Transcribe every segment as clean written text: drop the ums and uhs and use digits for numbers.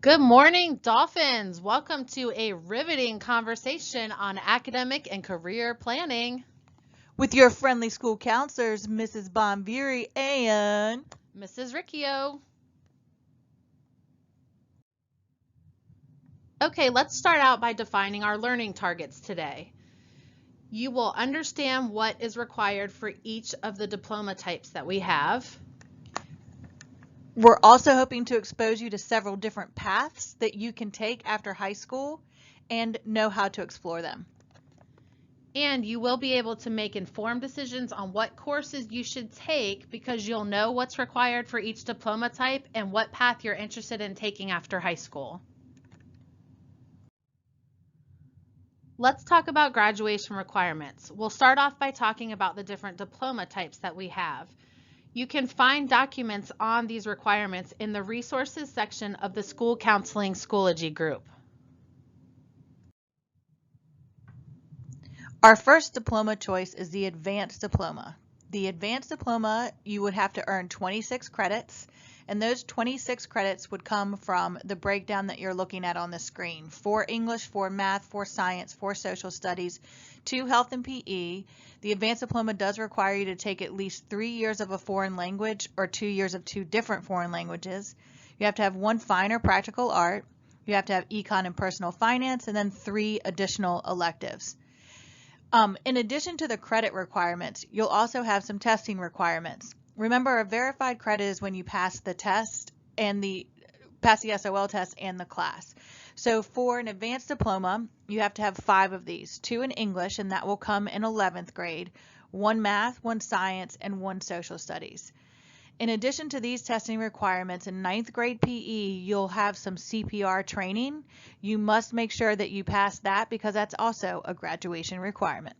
Good morning, Dolphins. Welcome to a riveting conversation on academic and career planning with your friendly school counselors, Mrs. Bonviri and Mrs. Riccio. Okay, let's start out by defining our learning targets today. You will understand what is required for each of the diploma types that we have. We're also hoping to expose you to several different paths that you can take after high school and know how to explore them. And you will be able to make informed decisions on what courses you should take because you'll know what's required for each diploma type and what path you're interested in taking after high school. Let's talk about graduation requirements. We'll start off by talking about the different diploma types that we have. You can find documents on these requirements in the resources section of the School Counseling Schoology group. Our first diploma choice is the advanced diploma. The advanced diploma, you would have to earn 26 credits, and those 26 credits would come from the breakdown that you're looking at on the screen. 4 English, 4 math, 4 science, 4 social studies, 2 health and PE. The advanced diploma does require you to take at least 3 years of a foreign language or 2 years of 2 different foreign languages. You have to have 1 fine or practical art. You have to have econ and personal finance, and then 3 additional electives. In addition to the credit requirements, you'll also have some testing requirements. Remember, a verified credit is when you pass the test and pass the SOL test and the class. So for an advanced diploma, you have to have 5 of these, 2 in English, and that will come in 11th grade, 1 math, 1 science, and 1 social studies. In addition to these testing requirements, in 9th grade PE, you'll have some CPR training. You must make sure that you pass that because that's also a graduation requirement.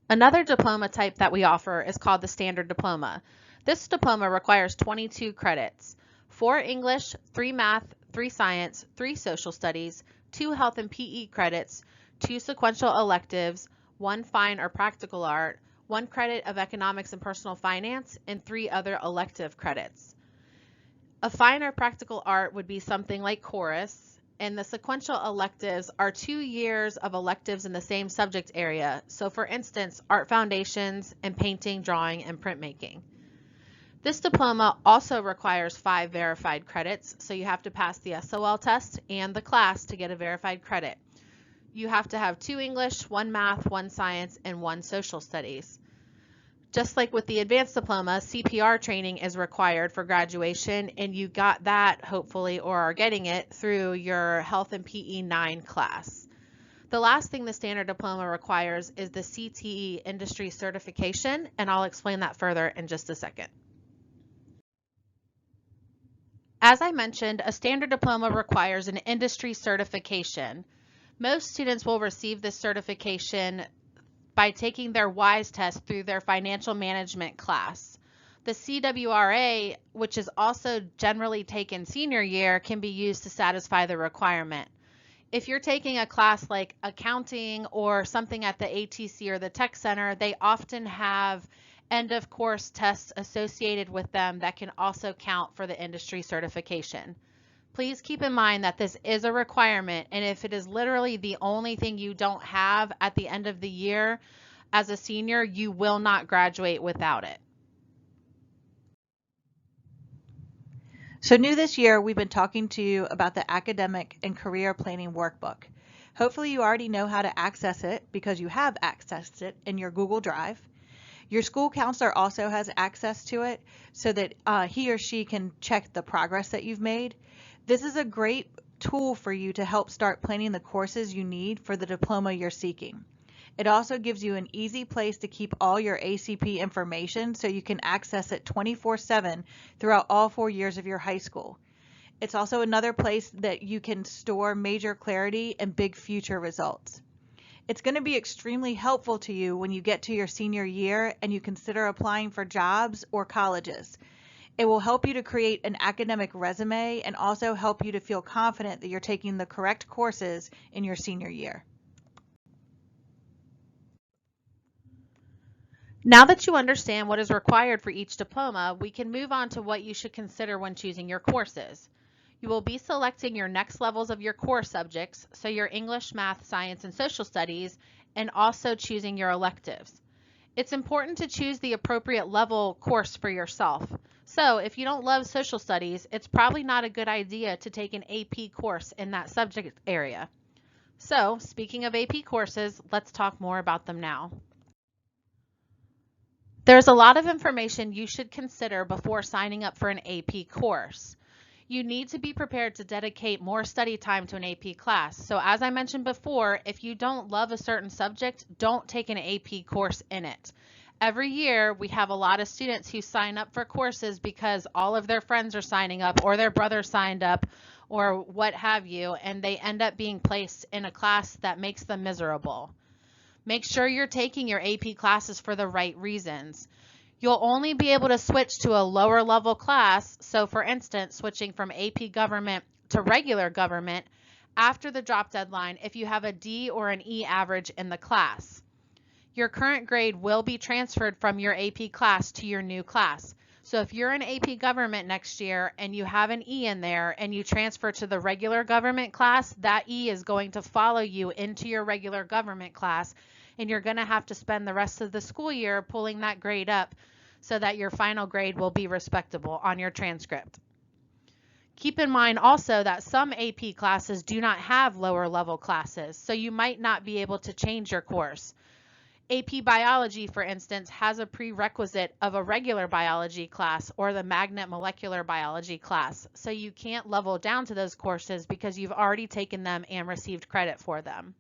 Another diploma type that we offer is called the standard diploma. This diploma requires 22 credits, 4 English, 3 math, 3 science, 3 social studies, 2 health and PE credits, 2 sequential electives, 1 fine or practical art, 1 credit of economics and personal finance, and 3 other elective credits. A fine or practical art would be something like chorus, and the sequential electives are 2 years of electives in the same subject area. So for instance, art foundations and painting, drawing, and printmaking. This diploma also requires 5 verified credits, so you have to pass the SOL test and the class to get a verified credit. You have to have 2 English, 1 math, 1 science, and 1 social studies. Just like with the advanced diploma, CPR training is required for graduation, and you got that hopefully or are getting it through your Health and PE 9 class. The last thing the standard diploma requires is the CTE industry certification, and I'll explain that further in just a second. As I mentioned, a standard diploma requires an industry certification. Most students will receive this certification by taking their WISE test through their financial management class. The CWRA, which is also generally taken senior year, can be used to satisfy the requirement. If you're taking a class like accounting or something at the ATC or the Tech Center, they often have end of course tests associated with them that can also count for the industry certification. Please keep in mind that this is a requirement, and if it is literally the only thing you don't have at the end of the year as a senior, you will not graduate without it. So new this year, we've been talking to you about the academic and career planning workbook. Hopefully you already know how to access it because you have accessed it in your Google Drive. Your school counselor also has access to it so that he or she can check the progress that you've made. This is a great tool for you to help start planning the courses you need for the diploma you're seeking. It also gives you an easy place to keep all your ACP information so you can access it 24/7 throughout all 4 years of your high school. It's also another place that you can store major clarity and big future results. It's going to be extremely helpful to you when you get to your senior year and you consider applying for jobs or colleges. It will help you to create an academic resume and also help you to feel confident that you're taking the correct courses in your senior year. Now that you understand what is required for each diploma, we can move on to what you should consider when choosing your courses. You will be selecting your next levels of your core subjects, so your English, math, science, and social studies, and also choosing your electives. It's important to choose the appropriate level course for yourself. So if you don't love social studies, it's probably not a good idea to take an AP course in that subject area. So speaking of AP courses, let's talk more about them now. There's a lot of information you should consider before signing up for an AP course. You need to be prepared to dedicate more study time to an AP class. So as I mentioned before, if you don't love a certain subject, don't take an AP course in it. Every year, we have a lot of students who sign up for courses because all of their friends are signing up or their brother signed up or what have you, and they end up being placed in a class that makes them miserable. Make sure you're taking your AP classes for the right reasons. You'll only be able to switch to a lower level class, so for instance, switching from AP Government to regular government after the drop deadline if you have a D or an E average in the class. Your current grade will be transferred from your AP class to your new class. So if you're in AP Government next year and you have an E in there and you transfer to the regular government class, that E is going to follow you into your regular government class, and you're going to have to spend the rest of the school year pulling that grade up so that your final grade will be respectable on your transcript. Keep in mind also that some AP classes do not have lower level classes, so you might not be able to change your course. AP Biology, for instance, has a prerequisite of a regular biology class or the magnet molecular biology class, so you can't level down to those courses because you've already taken them and received credit for them.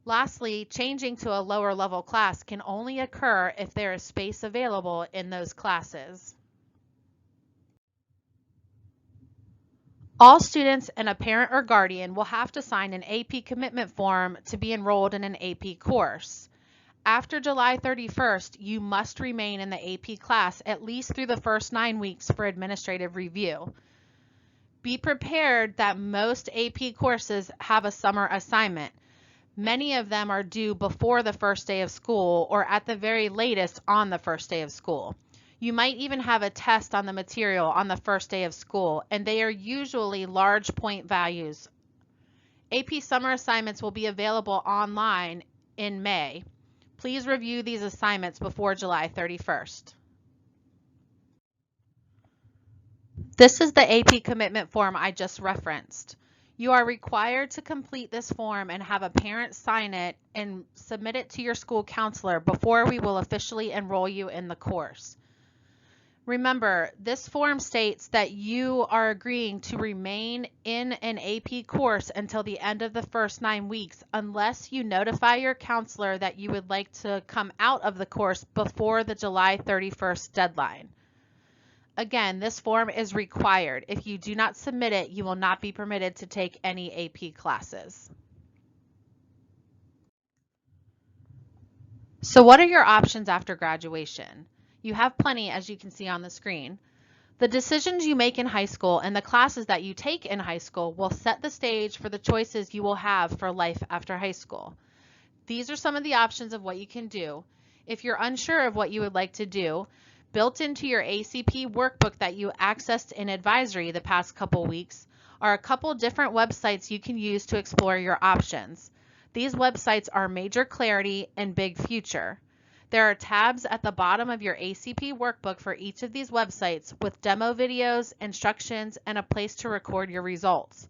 Lastly, changing to a lower level class can only occur if there is space available in those classes. All students and a parent or guardian will have to sign an AP commitment form to be enrolled in an AP course. After July 31st, you must remain in the AP class at least through the first 9 weeks for administrative review. Be prepared that most AP courses have a summer assignment. Many of them are due before the first day of school or at the very latest on the first day of school. You might even have a test on the material on the first day of school, and they are usually large point values. AP summer assignments will be available online in May. Please review these assignments before July 31st. This is the AP commitment form I just referenced. You are required to complete this form and have a parent sign it and submit it to your school counselor before we will officially enroll you in the course. Remember, this form states that you are agreeing to remain in an AP course until the end of the first 9 weeks unless you notify your counselor that you would like to come out of the course before the July 31st deadline. Again, this form is required. If you do not submit it, you will not be permitted to take any AP classes. So what are your options after graduation? You have plenty, as you can see on the screen. The decisions you make in high school and the classes that you take in high school will set the stage for the choices you will have for life after high school. These are some of the options of what you can do. If you're unsure of what you would like to do, built into your ACP workbook that you accessed in advisory the past couple weeks are a couple different websites you can use to explore your options. These websites are Major Clarity and Big Future. There are tabs at the bottom of your ACP workbook for each of these websites with demo videos, instructions, and a place to record your results.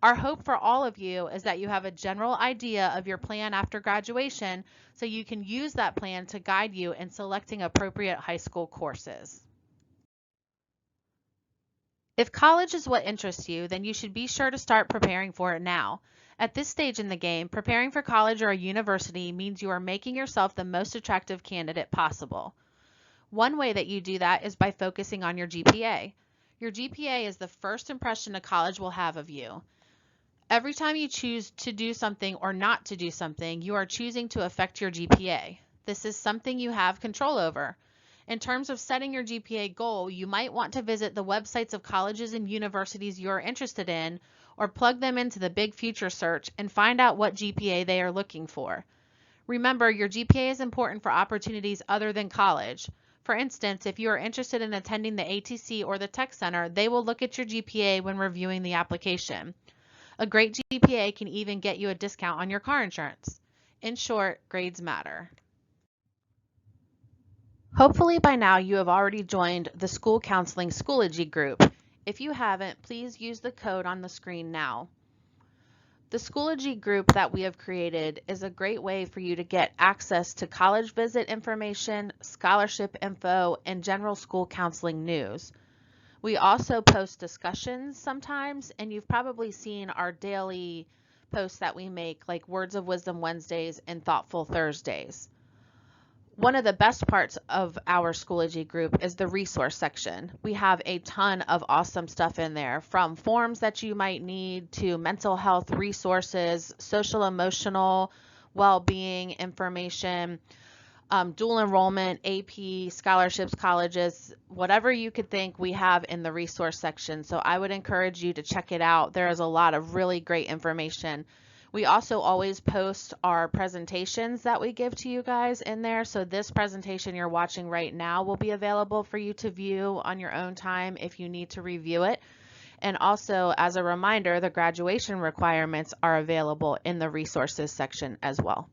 Our hope for all of you is that you have a general idea of your plan after graduation so you can use that plan to guide you in selecting appropriate high school courses. If college is what interests you, then you should be sure to start preparing for it now. At this stage in the game, preparing for college or a university means you are making yourself the most attractive candidate possible. One way that you do that is by focusing on your GPA. Your GPA is the first impression a college will have of you. Every time you choose to do something or not to do something, you are choosing to affect your GPA. This is something you have control over. In terms of setting your GPA goal, you might want to visit the websites of colleges and universities you are interested in, or plug them into the Big Future search and find out what GPA they are looking for. Remember, your GPA is important for opportunities other than college. For instance, if you are interested in attending the ATC or the Tech Center, they will look at your GPA when reviewing the application. A great GPA can even get you a discount on your car insurance. In short, grades matter. Hopefully by now you have already joined the School Counseling Schoology group. If you haven't, please use the code on the screen now. The Schoology group that we have created is a great way for you to get access to college visit information, scholarship info, and general school counseling news. We also post discussions sometimes, and you've probably seen our daily posts that we make, like Words of Wisdom Wednesdays and Thoughtful Thursdays. One of the best parts of our Schoology group is the resource section. We have a ton of awesome stuff in there, from forms that you might need to mental health resources, social emotional well-being information, dual enrollment, AP, scholarships, colleges, whatever you could think we have in the resource section. So I would encourage you to check it out. There is a lot of really great information. We also always post our presentations that we give to you guys in there. So this presentation you're watching right now will be available for you to view on your own time if you need to review it. And also, as a reminder, the graduation requirements are available in the resources section as well.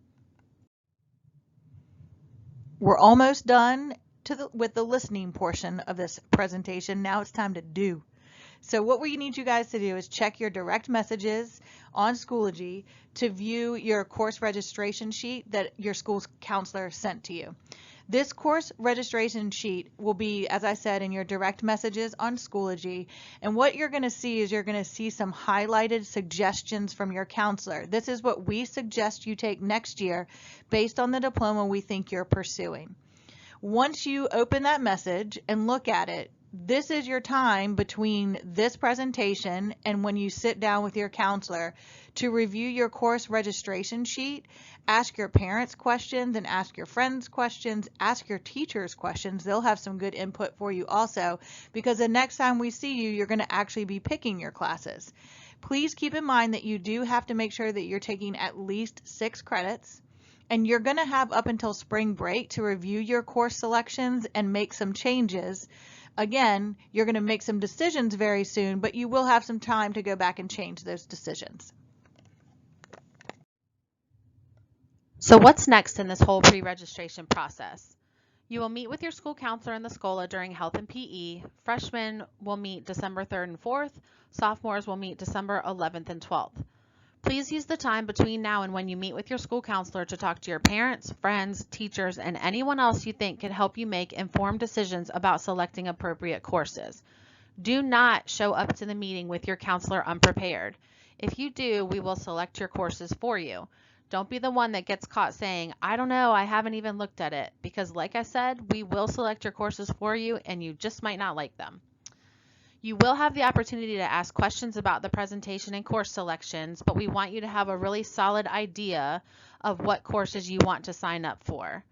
We're almost done with the listening portion of this presentation. Now it's time to do. So what we need you guys to do is check your direct messages on Schoology to view your course registration sheet that your school's counselor sent to you. This course registration sheet will be, as I said, in your direct messages on Schoology. And what you're going to see is you're going to see some highlighted suggestions from your counselor. This is what we suggest you take next year based on the diploma we think you're pursuing. Once you open that message and look at it, this is your time between this presentation and when you sit down with your counselor to review your course registration sheet, ask your parents questions and ask your friends questions, ask your teachers questions. They'll have some good input for you also, because the next time we see you, you're going to actually be picking your classes. Please keep in mind that you do have to make sure that you're taking at least 6 credits. And you're going to have up until spring break to review your course selections and make some changes. Again, you're going to make some decisions very soon, but you will have some time to go back and change those decisions. So what's next in this whole pre-registration process? You will meet with your school counselor in the SCOLA during health and PE. Freshmen will meet December 3rd and 4th. Sophomores will meet December 11th and 12th. Please use the time between now and when you meet with your school counselor to talk to your parents, friends, teachers, and anyone else you think can help you make informed decisions about selecting appropriate courses. Do not show up to the meeting with your counselor unprepared. If you do, we will select your courses for you. Don't be the one that gets caught saying, I don't know, I haven't even looked at it, because like I said, we will select your courses for you and you just might not like them. You will have the opportunity to ask questions about the presentation and course selections, but we want you to have a really solid idea of what courses you want to sign up for.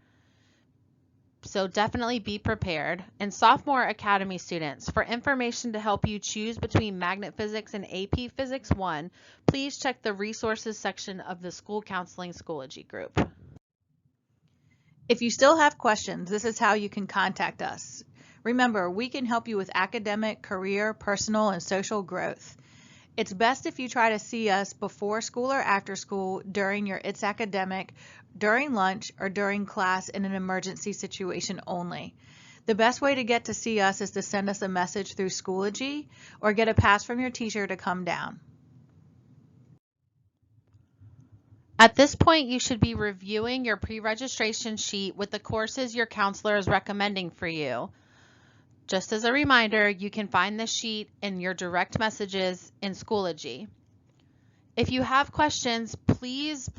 So definitely be prepared. And Sophomore Academy students, for information to help you choose between Magnet Physics and AP Physics 1, please check the resources section of the School Counseling Schoology group. If you still have questions, this is how you can contact us. Remember, we can help you with academic, career, personal, and social growth. It's best if you try to see us before school or after school, during your It's Academic, during lunch, or during class in an emergency situation only. The best way to get to see us is to send us a message through Schoology or get a pass from your teacher to come down. At this point, you should be reviewing your pre-registration sheet with the courses your counselor is recommending for you. Just as a reminder, you can find this sheet in your direct messages in Schoology. If you have questions, please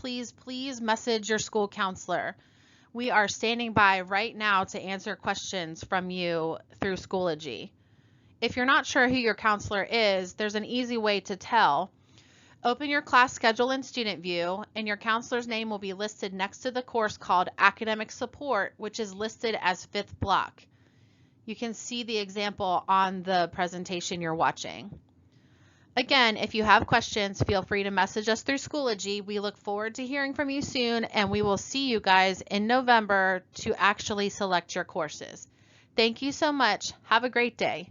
message your school counselor. We are standing by right now to answer questions from you through Schoology. If you're not sure who your counselor is, there's an easy way to tell. Open your class schedule in Student View, and your counselor's name will be listed next to the course called Academic Support, which is listed as 5th block. You can see the example on the presentation you're watching. Again, if you have questions, feel free to message us through Schoology. We look forward to hearing from you soon, and we will see you guys in November to actually select your courses. Thank you so much. Have a great day.